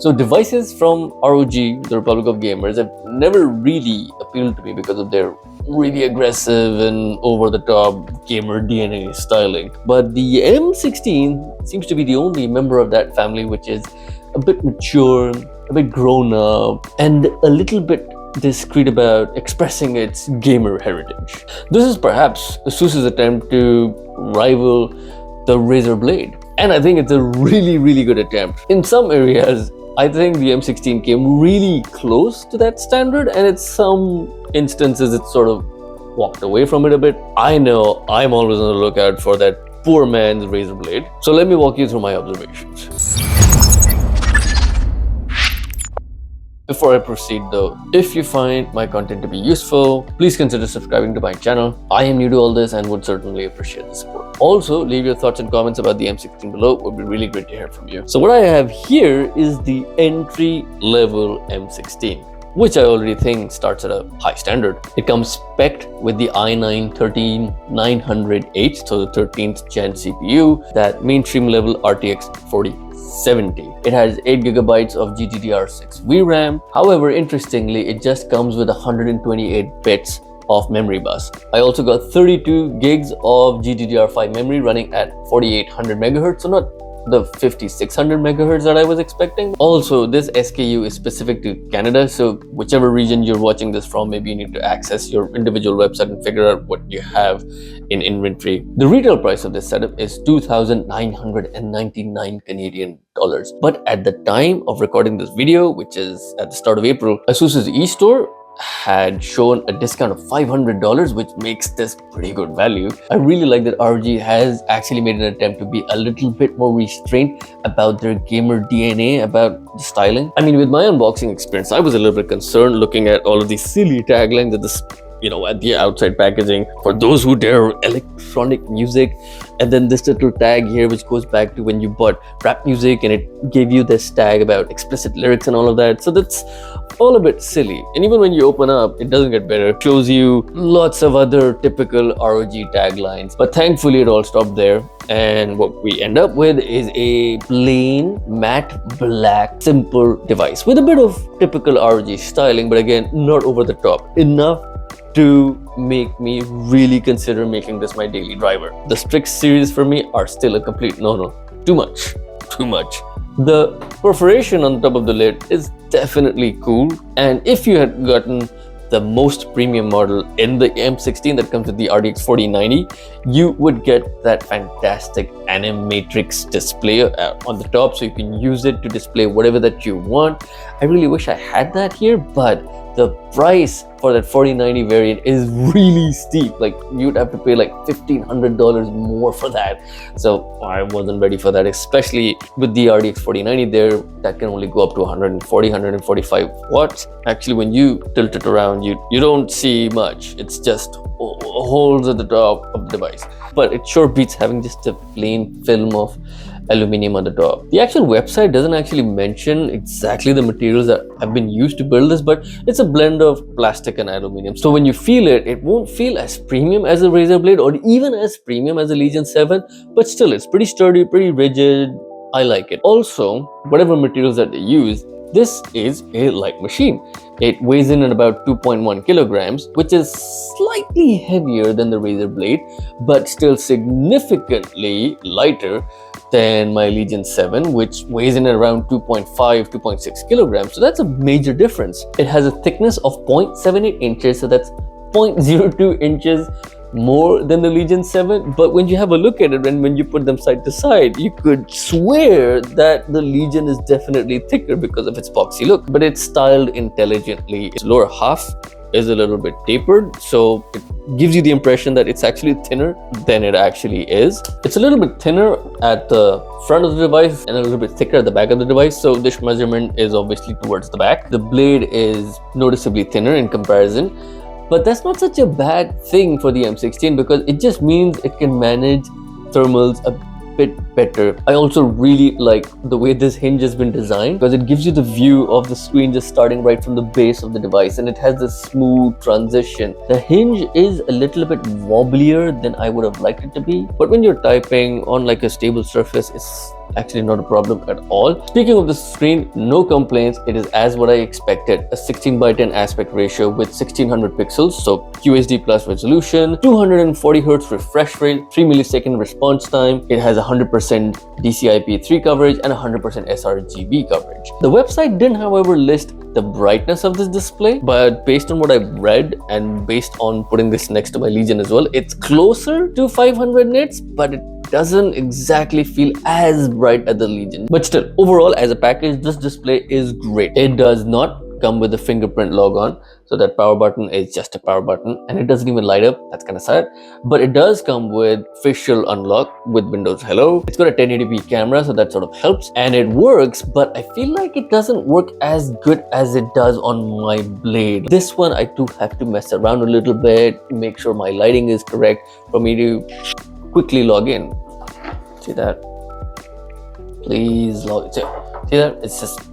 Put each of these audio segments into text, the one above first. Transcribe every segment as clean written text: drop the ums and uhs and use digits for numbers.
So devices from ROG, the Republic of Gamers, have never really appealed to me because of their really aggressive and over-the-top gamer DNA styling. But the M16 seems to be the only member of that family which is a bit mature, a bit grown up, and a little bit discreet about expressing its gamer heritage. This is perhaps Asus's attempt to rival the Razer Blade, and I think it's a really good attempt. In some areas, I think the M16 came really close to that standard, and in some instances it sort of walked away from it a bit. I know I'm always on the lookout for that poor man's Razer Blade, so let me walk you through my observations. Before I proceed though, if you find my content to be useful, please consider subscribing to my channel. I am new to all this and would certainly appreciate the support. Also, leave your thoughts and comments about the M16 below. It would be really great to hear from you. So what I have here is the entry level M16, which I already think starts at a high standard. It comes spec'd with the i9-13900H, so the 13th gen CPU, that mainstream level RTX 4070. It has 8GB of GDDR6 VRAM. However, interestingly, it just comes with 128 bits of memory bus. I also got 32 gigs of GDDR5 memory running at 4800 MHz, so not the 5600 MHz that I was expecting. Also, this SKU is specific to Canada, so whichever region you're watching this from, maybe you need to access your individual website and figure out what you have in inventory. The retail price of this setup is 2,999 Canadian dollars. But at the time of recording this video, which is at the start of April, Asus's e-store had shown a discount of $500, which makes this pretty good value. I really like that ROG has actually made an attempt to be a little bit more restrained about their gamer DNA, about the styling. I mean, with my unboxing experience, I was a little bit concerned looking at all of these silly taglines at this, at the outside packaging for those who dare electronic music, and then this little tag here which goes back to when you bought rap music and it gave you this tag about explicit lyrics and all of that. So that's all a bit silly, and even when you open up, it doesn't get better. It shows you lots of other typical ROG taglines, but thankfully it all stopped there, and what we end up with is a plain matte black simple device with a bit of typical ROG styling, but again, not over the top enough to make me really consider making this my daily driver. The Strix series for me are still a complete no-no. Too much. The perforation on the top of the lid is definitely cool, and if you had gotten the most premium model in the M16 that comes with the RTX 4090, you would get that fantastic animatrix display on the top, so you can use it to display whatever that you want. I really wish I had that here, but the price for that 4090 variant is really steep. Like, you'd have to pay like $1,500 more for that. So I wasn't ready for that, especially with the RTX 4090 there, that can only go up to 145 watts. Actually, when you tilt it around, you don't see much. It's just holes at the top of the device. But it sure beats having just a plain film of aluminum on the top. The actual website doesn't actually mention exactly the materials that have been used to build this, but it's a blend of plastic and aluminum. So when you feel it, it won't feel as premium as a Razer Blade or even as premium as a Legion 7, but still it's pretty sturdy, pretty rigid. I like it. Also, whatever materials that they use, this is a light machine. It weighs in at about 2.1 kilograms, which is slightly heavier than the Razer Blade, but still significantly lighter than my Legion 7, which weighs in at around 2.6 kilograms. So that's a major difference. It has a thickness of 0.78 inches, so that's 0.02 inches more than the Legion 7. But when you have a look at it and when you put them side to side, you could swear that the Legion is definitely thicker because of its boxy look, but it's styled intelligently. Its lower half is a little bit tapered, so it gives you the impression that it's actually thinner than it actually is. It's a little bit thinner at the front of the device and a little bit thicker at the back of the device, so this measurement is obviously towards the back. The blade is noticeably thinner in comparison, but that's not such a bad thing for the M16 because it just means it can manage thermals a bit better. I also really like the way this hinge has been designed because it gives you the view of the screen just starting right from the base of the device, and it has this smooth transition. The hinge is a little bit wobblier than I would have liked it to be, but when you're typing on like a stable surface, it's actually not a problem at all. Speaking of the screen, no complaints. It is as what I expected, a 16:10 aspect ratio with 1600 pixels, so QHD plus resolution, 240 Hz refresh rate, 3 millisecond response time. It has 100% DCI-P3 coverage and 100% sRGB coverage. The website didn't, however, list the brightness of this display, but based on what I've read and based on putting this next to my Legion as well, it's closer to 500 nits, but it doesn't exactly feel as bright as the Legion. But still, overall as a package, this display is great. It does not come with the fingerprint logon, so that power button is just a power button and it doesn't even light up. That's kind of sad, but it does come with facial unlock with Windows Hello. It's got a 1080p camera, so that sort of helps, and it works, but I feel like it doesn't work as good as it does on my Blade. This one I do have to mess around a little bit to make sure my lighting is correct for me to quickly log in. See that? Please log in. See that?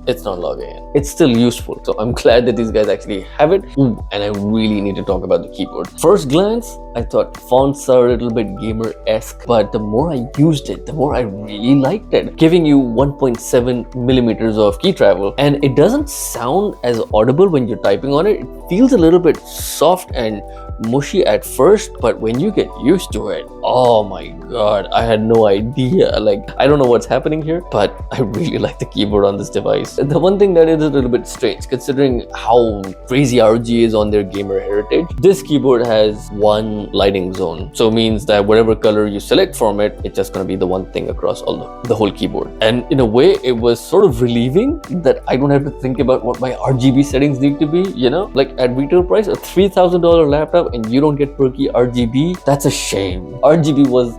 It's not logging in. It's still useful. So I'm glad that these guys actually have it. Ooh, and I really need to talk about the keyboard. First glance, I thought fonts are a little bit gamer-esque, but the more I used it, the more I really liked it. Giving you 1.7 millimeters of key travel, and it doesn't sound as audible when you're typing on it. It feels a little bit soft and mushy at first, but when you get used to it, oh my god, I had no idea. Like, I don't know what's happening here, but I really like the keyboard on this device. The one thing that is a little bit strange, considering how crazy ROG is on their gamer heritage, this keyboard has one lighting zone, so it means that whatever color you select from it, it's just going to be the one thing across all the whole keyboard. And in a way, it was sort of relieving that I don't have to think about what my RGB settings need to be, you know? Like, at retail price, a $3,000 laptop and you don't get perky RGB, that's a shame. RGB was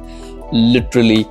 literally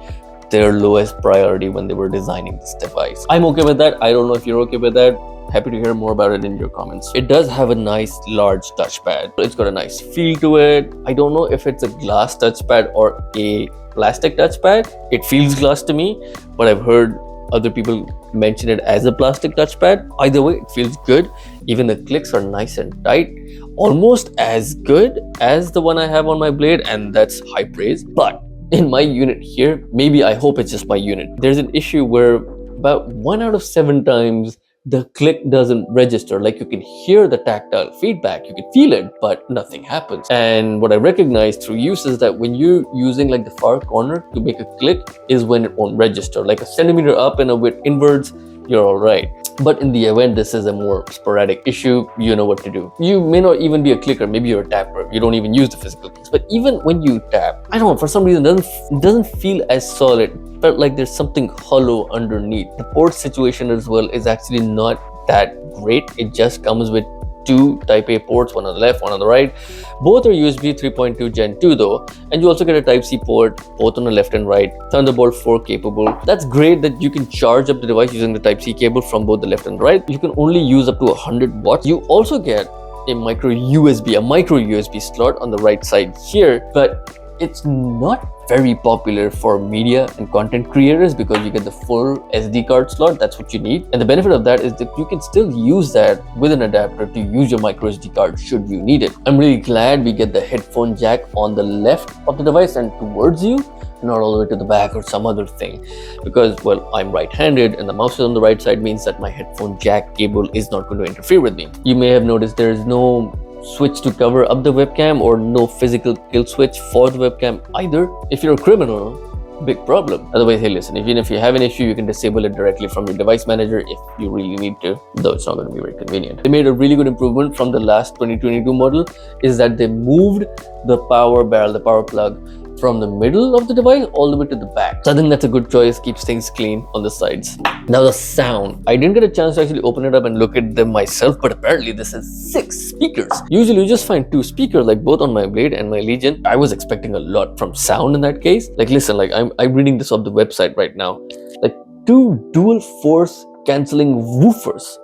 their lowest priority when they were designing this device. I'm okay with that. I don't know if you're okay with that. Happy to hear more about it in your comments. It does have a nice large touchpad. It's got a nice feel to it. I don't know if it's a glass touchpad or a plastic touchpad. It feels glass to me, but I've heard other people mention it as a plastic touchpad. Either way, it feels good. Even the clicks are nice and tight, almost as good as the one I have on my Blade, and that's high praise. But in my unit here, maybe I hope it's just my unit, there's an issue where about 1 out of 7 times the click doesn't register. Like, you can hear the tactile feedback, you can feel it, but nothing happens. And what I recognize through use is that when you're using like the far corner to make a click is when it won't register. Like a centimeter up and a bit inwards, you're all right. But in the event this is a more sporadic issue, you know what to do. You may not even be a clicker, maybe you're a tapper. You don't even use the physical keys. But even when you tap, I don't know, for some reason it doesn't feel as solid. It felt like there's something hollow underneath. The port situation as well is actually not that great. It just comes with 2 Type A ports, one on the left, one on the right. Both are USB 3.2 Gen 2 though, and you also get a Type-C port, both on the left and right, Thunderbolt 4 capable. That's great that you can charge up the device using the Type-C cable from both the left and right. You can only use up to 100 watts. You also get a micro USB slot on the right side here, but it's not very popular for media and content creators because you get the full SD card slot. That's what you need. And the benefit of that is that you can still use that with an adapter to use your micro SD card should you need it. I'm really glad we get the headphone jack on the left of the device and towards you, not all the way to the back or some other thing, because, well, I'm right-handed and the mouse is on the right side, means that my headphone jack cable is not going to interfere with me. You may have noticed there is no switch to cover up the webcam or no physical kill switch for the webcam either. If you're a criminal, big problem. Otherwise, hey, listen, even if you have an issue, you can disable it directly from your device manager if you really need to, though it's not going to be very convenient. They made a really good improvement from the last 2022 model, is that they moved the power barrel, the power plug, from the middle of the device all the way to the back. So I think that's a good choice, keeps things clean on the sides. Now the sound. I didn't get a chance to actually open it up and look at them myself, but apparently this is 6 speakers. Usually you just find 2 speakers, like both on my Blade and my Legion. I was expecting a lot from sound in that case. Like, listen, like I'm reading this off the website right now. Like 2 dual force cancelling woofers.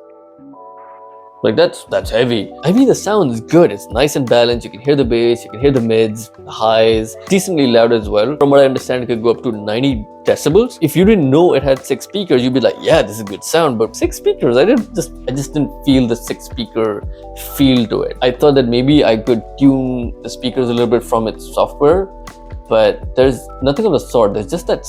Like, that's heavy. I mean, the sound is good. It's nice and balanced. You can hear the bass, you can hear the mids, the highs, decently loud as well. From what I understand, it could go up to 90 decibels. If you didn't know it had 6 speakers, you'd be like, yeah, this is good sound. But 6 speakers, I just didn't feel the 6 speaker feel to it. I thought that maybe I could tune the speakers a little bit from its software, but there's nothing of the sort. There's just that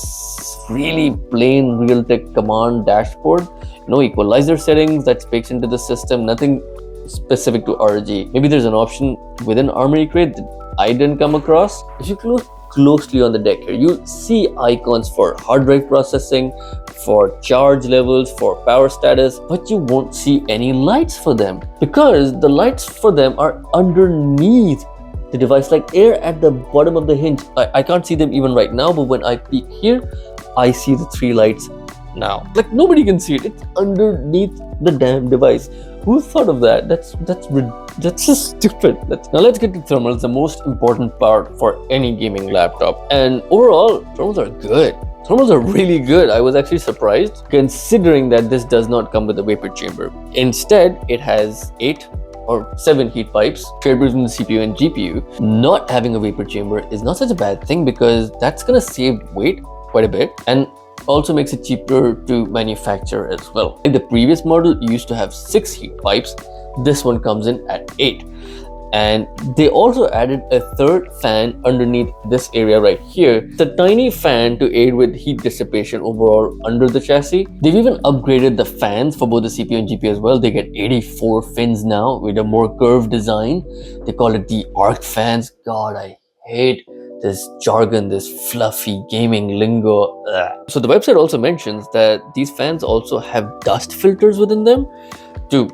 really plain Realtek command dashboard. No equalizer settings that's baked into the system, nothing specific to ROG. Maybe there's an option within Armory Crate that I didn't come across. If you look closely on the deck here, you'll see icons for hard drive processing, for charge levels, for power status, but you won't see any lights for them because the lights for them are underneath the device, like air at the bottom of the hinge. I can't see them even right now, but when I peek here, I see the 3 lights now. Like nobody can see it. It's underneath the damn device. Who thought of that? That's just stupid. Now let's get to thermals, the most important part for any gaming laptop. And overall, thermals are good. Thermals are really good. I was actually surprised considering that this does not come with a vapor chamber. Instead, it has 8 or 7 heat pipes shared between the CPU and GPU. Not having a vapor chamber is not such a bad thing because that's gonna save weight quite a bit and also makes it cheaper to manufacture as well. In the previous model, you used to have 6 heat pipes. This one comes in at 8. And they also added a 3rd fan underneath this area right here. It's a tiny fan to aid with heat dissipation overall under the chassis. They've even upgraded the fans for both the CPU and GPU as well. They get 84 fins now with a more curved design. They call it the arc fans. God, I hate this jargon, this fluffy gaming lingo. Ugh. So the website also mentions that these fans also have dust filters within them to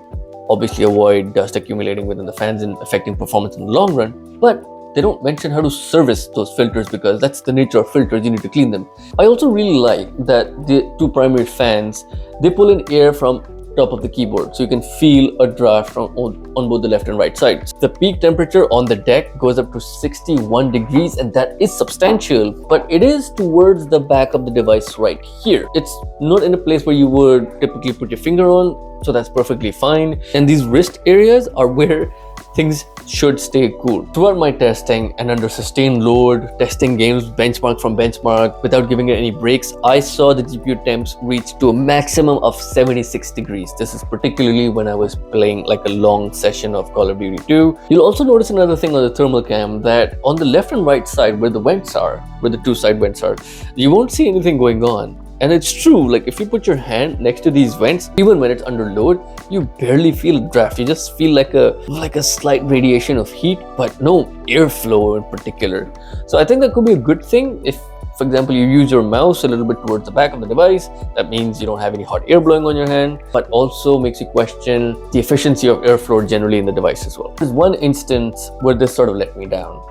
obviously avoid dust accumulating within the fans and affecting performance in the long run. But they don't mention how to service those filters because that's the nature of filters, you need to clean them. I also really like that the 2 primary fans, they pull in air from top of the keyboard so you can feel a draft on both the left and right sides. The peak temperature on the deck goes up to 61 degrees and that is substantial, but it is towards the back of the device right here. It's not in a place where you would typically put your finger on, so that's perfectly fine. And these wrist areas are where things should stay cool. Throughout my testing and under sustained load, testing games benchmark from benchmark without giving it any breaks, I saw the GPU temps reach to a maximum of 76 degrees. This is particularly when I was playing like a long session of Call of Duty 2. You'll also notice another thing on the thermal cam, that on the left and right side where the vents are, where the 2 side vents are, you won't see anything going on. And it's true, like if you put your hand next to these vents, even when it's under load, you barely feel a draft. You just feel like a slight radiation of heat, but no airflow in particular. So I think that could be a good thing if, for example, you use your mouse a little bit towards the back of the device. That means you don't have any hot air blowing on your hand, but also makes you question the efficiency of airflow generally in the device as well. There's one instance where this sort of let me down.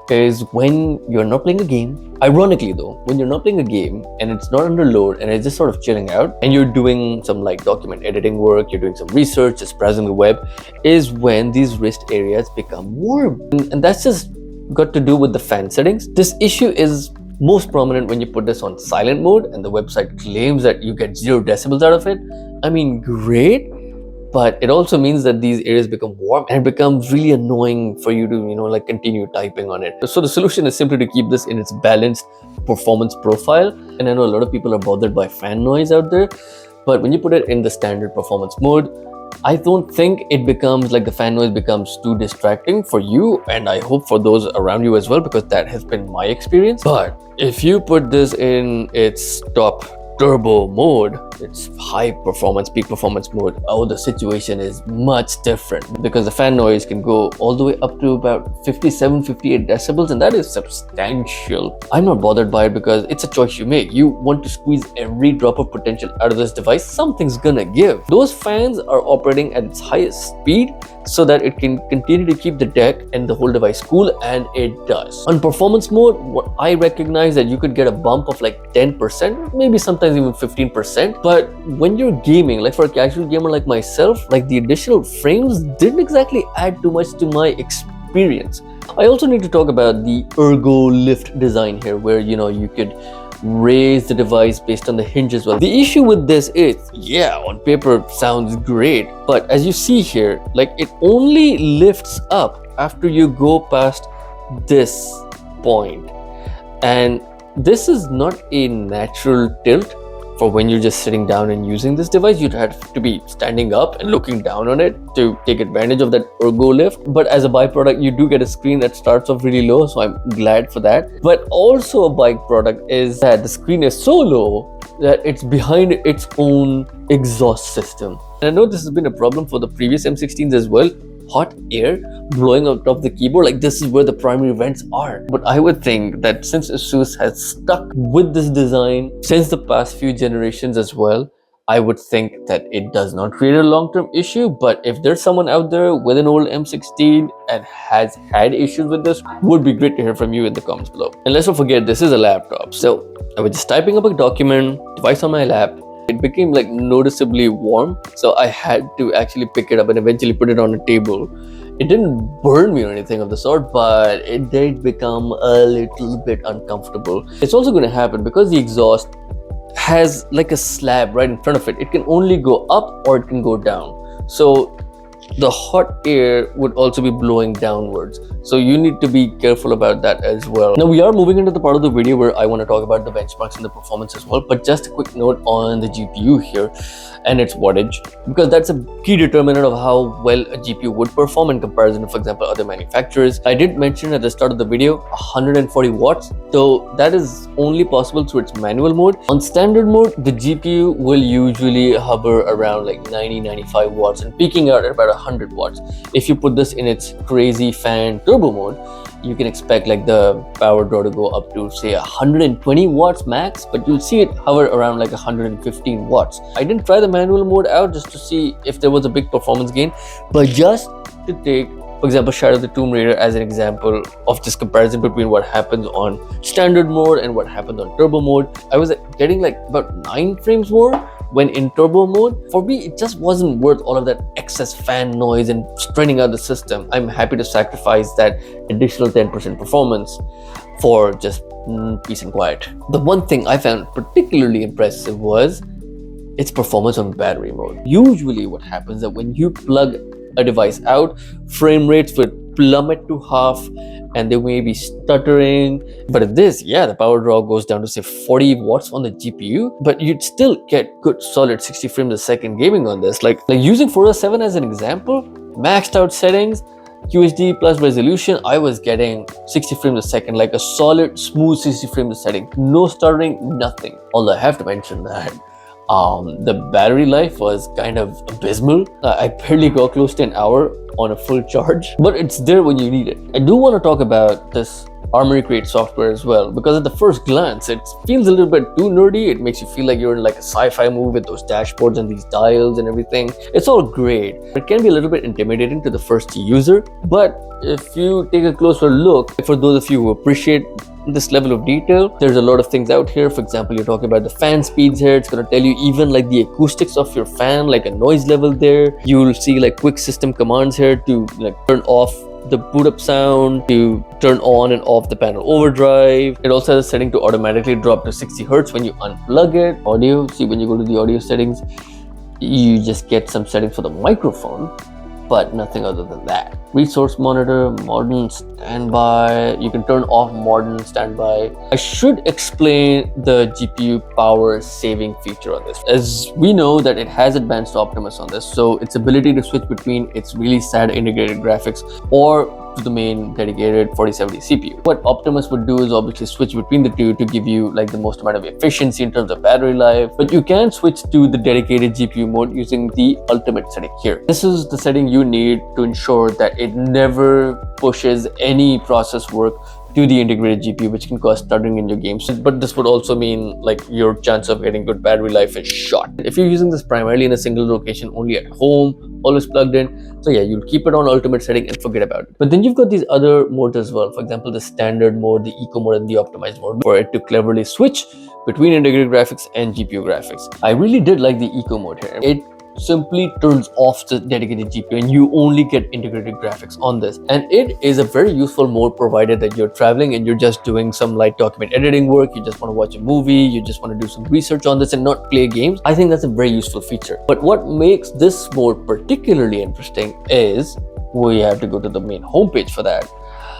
Is when you're not playing a game. Ironically though, when you're not playing a game and it's not under load and it's just sort of chilling out and you're doing some like document editing work, you're doing some research, just browsing the web, is when these wrist areas become warm. And that's just got to do with the fan settings. This issue is most prominent when you put this on silent mode and the website claims that you get 0 decibels out of it. I mean, great. But it also means that these areas become warm and it becomes really annoying for you to, like continue typing on it. So the solution is simply to keep this in its balanced performance profile. And I know a lot of people are bothered by fan noise out there, but when you put it in the standard performance mode, I don't think it becomes like the fan noise becomes too distracting for you, and I hope for those around you as well, because that has been my experience. But if you put this in its top turbo mode, it's high performance, peak performance mode, the situation is much different because the fan noise can go all the way up to about 57, 58 decibels, and that is substantial. I'm not bothered by it because it's a choice you make. You want to squeeze every drop of potential out of this device, something's gonna give. Those fans are operating at its highest speed so that it can continue to keep the deck and the whole device cool, and it does. On performance mode, what I recognize that you could get a bump of like 10%, maybe sometimes even 15%. But when you're gaming, like for a casual gamer like myself, like the additional frames didn't exactly add too much to my experience. I also need to talk about the ergo lift design here, where you could raise the device based on the hinge as well. The issue with this is, yeah, on paper sounds great, but as you see here, like it only lifts up after you go past this point, and this is not a natural tilt for when you're just sitting down and using this device, you'd have to be standing up and looking down on it to take advantage of that ergo lift. But as a byproduct, you do get a screen that starts off really low, so I'm glad for that. But also a byproduct is that the screen is so low that it's behind its own exhaust system. And I know this has been a problem for the previous M16s as well. Hot air blowing on top of the keyboard, like this is where the primary vents are. But I would think that since Asus has stuck with this design since the past few generations as well, I would think that it does not create a long-term issue. But if there's someone out there with an old M16 and has had issues with this, would be great to hear from you in the comments below. And let's not forget, this is a laptop. So I was just typing up a document, device on my lap. It became like noticeably warm, so I had to actually pick it up and eventually put it on a table. It didn't burn me or anything of the sort, but it did become a little bit uncomfortable. It's also going to happen because the exhaust has like a slab right in front of it. It can only go up or it can go down. So the hot air would also be blowing downwards, so you need to be careful about that as well. Now we are moving into the part of the video where I want to talk about the benchmarks and the performance as well, but just a quick note on the GPU here and its wattage, because that's a key determinant of how well a GPU would perform in comparison to, for example, other manufacturers. I did mention at the start of the video 140 watts, though that is only possible through its manual mode. On standard mode, the GPU will usually hover around like 90-95 watts and peaking out at about 100 watts. If you put this in its crazy fan turbo mode, you can expect like the power draw to go up to say 120 watts max, but you'll see it hover around like 115 watts. I didn't try the manual mode out just to see if there was a big performance gain, but just to take, for example, Shadow of the Tomb Raider as an example of this comparison between what happens on standard mode and what happens on turbo mode, I was getting like about 9 frames more when in turbo mode. For me, it just wasn't worth all of that excess fan noise and straining out the system. I'm happy to sacrifice that additional 10% performance for just peace and quiet. The one thing I found particularly impressive was its performance on battery mode. Usually what happens is that when you plug a device out, frame rates would plummet to half and they may be stuttering. But if this, yeah, the power draw goes down to say 40 watts on the GPU, but you'd still get good solid 60 frames a second gaming on this. Like using Forza 7 as an example, maxed out settings, QHD plus resolution, I was getting 60 frames a second, like a solid smooth 60 frames a second, no stuttering, nothing. Although I have to mention that the battery life was kind of abysmal. I barely got close to an hour on a full charge, but it's there when you need it. I do want to talk about this Armory Crate software as well, because at the first glance it feels a little bit too nerdy. It makes you feel like you're in like a sci-fi movie with those dashboards and these dials and everything. It's all great. It can be a little bit intimidating to the first user, but if you take a closer look, for those of you who appreciate this level of detail, there's a lot of things out here. For example, you're talking about the fan speeds here. It's going to tell you even like the acoustics of your fan, like a noise level there. You'll see like quick system commands here to like turn off the boot up sound, to turn on and off the panel overdrive. It also has a setting to automatically drop to 60 Hertz when you unplug it. Audio, see when you go to the audio settings, you just get some settings for the microphone, but nothing other than that. Resource monitor, modern standby. You can turn off modern standby. I should explain the GPU power saving feature on this. As we know that it has advanced Optimus on this, so its ability to switch between its really sad integrated graphics or to the main dedicated 4070 CPU. What Optimus would do is obviously switch between the two to give you like the most amount of efficiency in terms of battery life, but you can switch to the dedicated GPU mode using the ultimate setting here. This is the setting you need to ensure that it never pushes any process work to the integrated GPU, which can cause stuttering in your games. But this would also mean like your chance of getting good battery life is shot. If you're using this primarily in a single location, only at home, always plugged in, so yeah, you'll keep it on ultimate setting and forget about it. But then you've got these other modes as well. For example, the standard mode, the eco mode, and the optimized mode, for it to cleverly switch between integrated graphics and GPU graphics. I really did like the eco mode here. It simply turns off the dedicated GPU and you only get integrated graphics on this, and it is a very useful mode provided that you're traveling and you're just doing some light document editing work, you just want to watch a movie, you just want to do some research on this and not play games. I think that's a very useful feature. But what makes this mode particularly interesting is we have to go to the main homepage for that.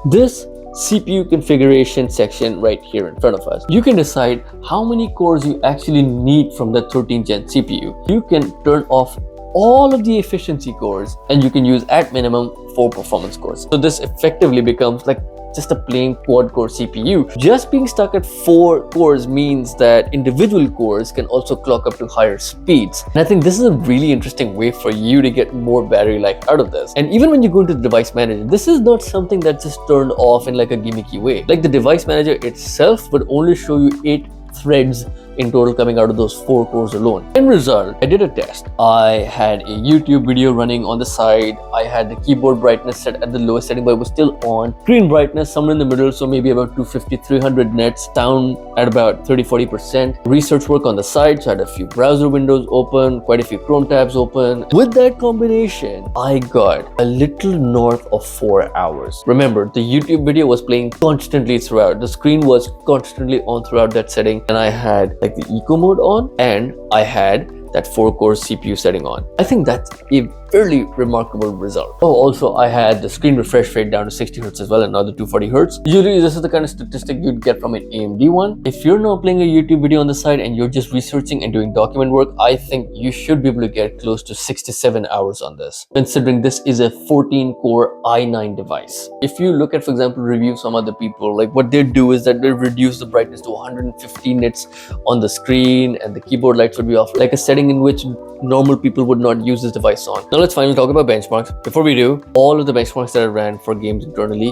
This CPU configuration section right here in front of us. You can decide how many cores you actually need from the 13th gen CPU. You can turn off all of the efficiency cores and you can use at minimum 4 performance cores. So this effectively becomes like just a plain quad core CPU. Just being stuck at 4 cores means that individual cores can also clock up to higher speeds. And I think this is a really interesting way for you to get more battery life out of this. And even when you go into the device manager, this is not something that's just turned off in like a gimmicky way. Like the device manager itself would only show you 8 threads in total coming out of those 4 cores alone. End result, I did a test. I had a YouTube video running on the side. I had the keyboard brightness set at the lowest setting, but it was still on. Screen brightness somewhere in the middle, so maybe about 250, 300 nits. Sound at about 30-40%. Research work on the side, so I had a few browser windows open, quite a few Chrome tabs open. With that combination, I got a little north of 4 hours. Remember, the YouTube video was playing constantly throughout. The screen was constantly on throughout that setting, and I had like the eco mode on, and I had that 4-core CPU setting on. I think that's a fairly remarkable result. Oh, also I had the screen refresh rate down to 60 Hz as well, another 240 Hz. Usually this is the kind of statistic you'd get from an AMD one. If you're not playing a YouTube video on the side and you're just researching and doing document work, I think you should be able to get close to 67 hours on this, considering this is a 14-core i9 device. If you look at, for example, reviews from other people, like what they do is that they reduce the brightness to 150 nits on the screen and the keyboard lights would be off, like a setting in which normal people would not use this device on. Now let's finally talk about benchmarks. Before we do, all of the benchmarks that I ran for games internally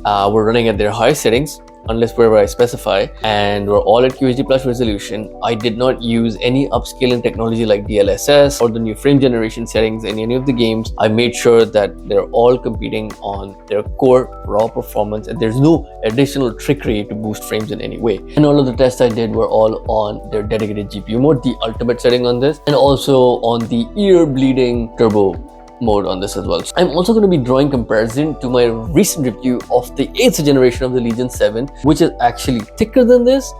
were running at their highest settings, unless wherever I specify, and we're all at QHD plus resolution. I did not use any upscaling technology like DLSS or the new frame generation settings in any of the games. I made sure that they're all competing on their core raw performance and there's no additional trickery to boost frames in any way. And all of the tests I did were all on their dedicated GPU mode, the ultimate setting on this, and also on the ear bleeding turbo mode on this as well. So I'm also going to be drawing comparison to my recent review of the 8th generation of the Legion 7, which is actually thicker than this,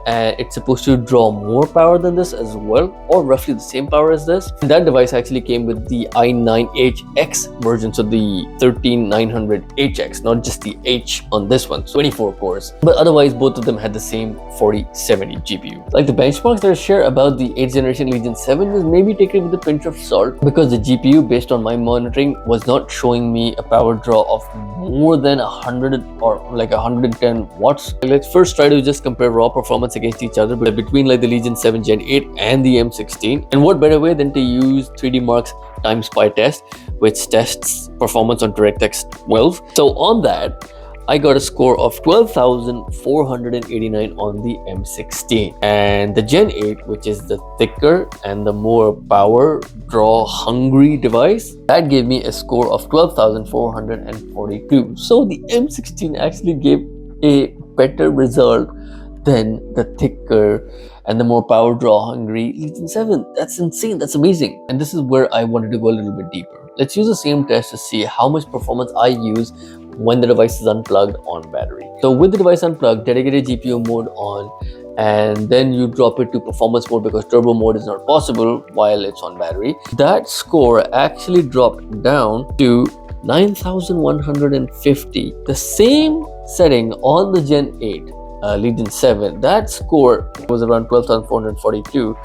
and it's supposed to draw more power than this as well, or roughly the same power as this. And that device actually came with the i9HX version, so the 13900HX, not just the H on this one, so 24 cores. But otherwise, both of them had the same 4070 GPU. Like the benchmarks that I share about the 8th generation Legion 7 was maybe taken with a pinch of salt, because the GPU, based on my monitoring, was not showing me a power draw of more than 100 or like 110 watts. Let's first try to just compare raw performance against each other, but between like the Legion 7 Gen 8 and the M16. And what better way than to use 3D Mark's time spy test, which tests performance on DirectX 12. So on that, I got a score of 12,489 on the M16. And the Gen 8, which is the thicker and the more power draw hungry device, that gave me a score of 12,442. So the M16 actually gave a better result than the thicker and the more power draw hungry Legion 7. That's insane. That's amazing. And this is where I wanted to go a little bit deeper. Let's use the same test to see how much performance I use when the device is unplugged on battery. So with the device unplugged, dedicated GPU mode on, and then you drop it to performance mode because turbo mode is not possible while it's on battery, that score actually dropped down to 9,150. The same setting on the Gen 8 Legion 7, that score was around 12,442,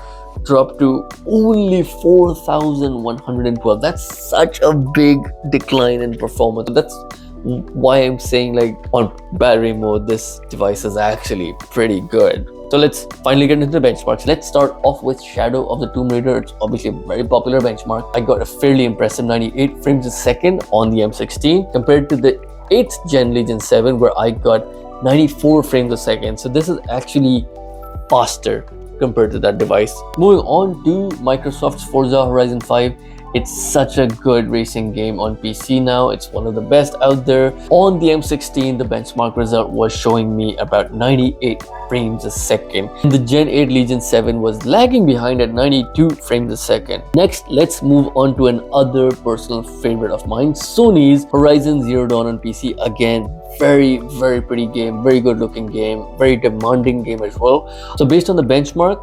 dropped to only 4,112. That's such a big decline in performance. That's why I'm saying, like, on battery mode, this device is actually pretty good. So let's finally get into the benchmarks. Let's start off with Shadow of the Tomb Raider. It's obviously a very popular benchmark. I got a fairly impressive 98 frames a second on the M16 compared to the 8th gen Legion 7, where I got 94 frames a second. So this is actually faster compared to that device. Moving on to Microsoft's Forza Horizon 5. It's such a good racing game on PC now. It's one of the best out there. On the M16, the benchmark result was showing me about 98 frames a second. And the Gen 8 Legion 7 was lagging behind at 92 frames a second. Next, let's move on to another personal favorite of mine, Sony's Horizon Zero Dawn on PC. Again, very pretty game, very good looking game, very demanding game as well. So based on the benchmark,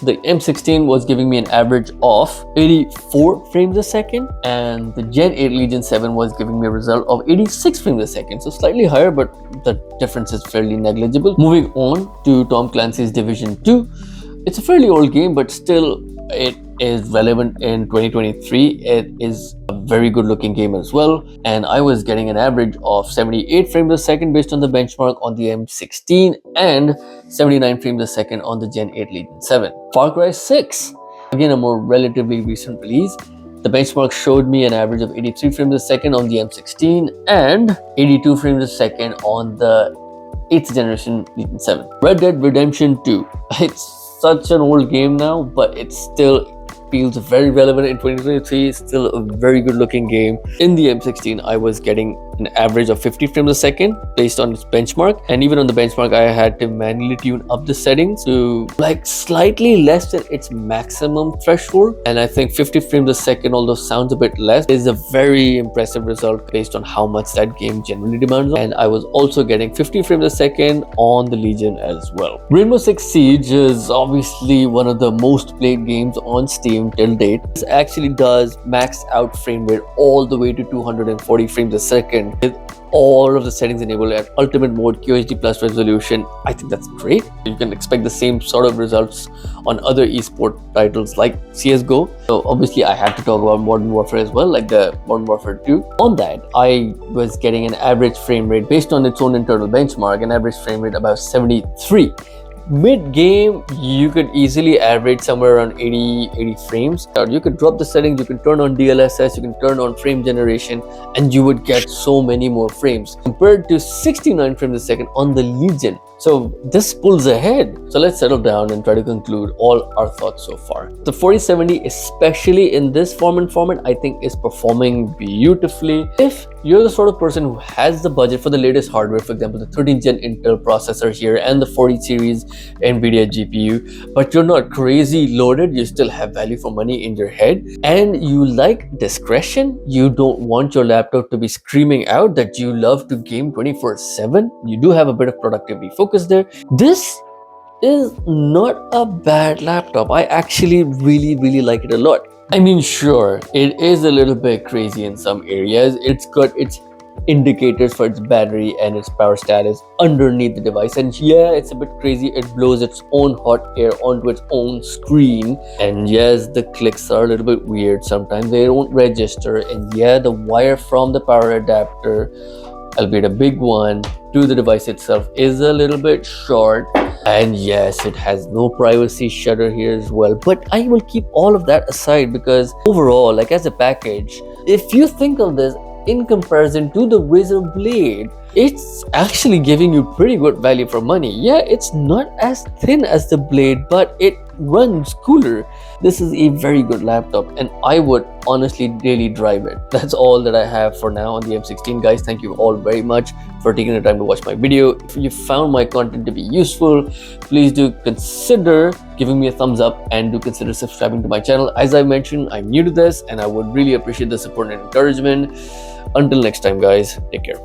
The M16 was giving me an average of 84 frames a second, and the Gen 8 Legion 7 was giving me a result of 86 frames a second, so slightly higher, but the difference is fairly negligible. Moving on to Tom Clancy's Division 2. It's a fairly old game, but still it is relevant in 2023. It is a very good looking game as well, and I was getting an average of 78 frames a second based on the benchmark on the M16 and 79 frames a second on the Gen 8 Legion 7. Far Cry 6, again a more relatively recent release. The benchmark showed me an average of 83 frames a second on the M16 and 82 frames a second on the 8th generation Legion 7. Red Dead Redemption 2. It's such an old game now, but it still feels very relevant in 2023. It's still a very good looking game. In the M16, I was getting an average of 50 frames a second based on its benchmark, and even on the benchmark I had to manually tune up the settings to like slightly less than its maximum threshold. And I think 50 frames a second, although sounds a bit less, is a very impressive result based on how much that game generally demands. And I was also getting 50 frames a second on the Legion as well. Rainbow Six Siege is obviously one of the most played games on Steam till date. This actually does max out frame rate all the way to 240 frames a second with all of the settings enabled at ultimate mode, QHD plus resolution. I think that's great. You can expect the same sort of results on other esport titles like CSGO. So obviously I have to talk about Modern Warfare as well, like the Modern Warfare 2. On that, I was getting an average frame rate based on its own internal benchmark, an average frame rate about 73. Mid-game, you could easily average somewhere around 80 frames. You could drop the settings, you can turn on DLSS, you can turn on frame generation, and you would get so many more frames compared to 69 frames a second on the Legion. So this pulls ahead. So let's settle down and try to conclude all our thoughts so far. The 4070, especially in this format, I think is performing beautifully. If you're the sort of person who has the budget for the latest hardware, for example, the 13th gen Intel processor here and the 40 series NVIDIA GPU, but you're not crazy loaded, you still have value for money in your head, and you like discretion, you don't want your laptop to be screaming out that you love to game 24/7, you do have a bit of productivity focus there, this is not a bad laptop. I actually really like it a lot. I mean, sure, it is a little bit crazy in some areas. It's got its indicators for its battery and its power status underneath the device, and yeah, it's a bit crazy. It blows its own hot air onto its own screen, and yes, the clicks are a little bit weird sometimes, they don't register, and yeah, the wire from the power adapter, albeit a big one, to the device itself is a little bit short, and yes, it has no privacy shutter here as well. But I will keep all of that aside because overall, like as a package, if you think of this in comparison to the Razer Blade, it's actually giving you pretty good value for money. Yeah, it's not as thin as the Blade, but it runs cooler. This is a very good laptop, and I would honestly daily drive it. That's all that I have for now on the M16, guys. Thank you all very much for taking the time to watch my video. If you found my content to be useful, please do consider giving me a thumbs up and do consider subscribing to my channel. As I mentioned, I'm new to this and I would really appreciate the support and encouragement. Until next time, guys, take care.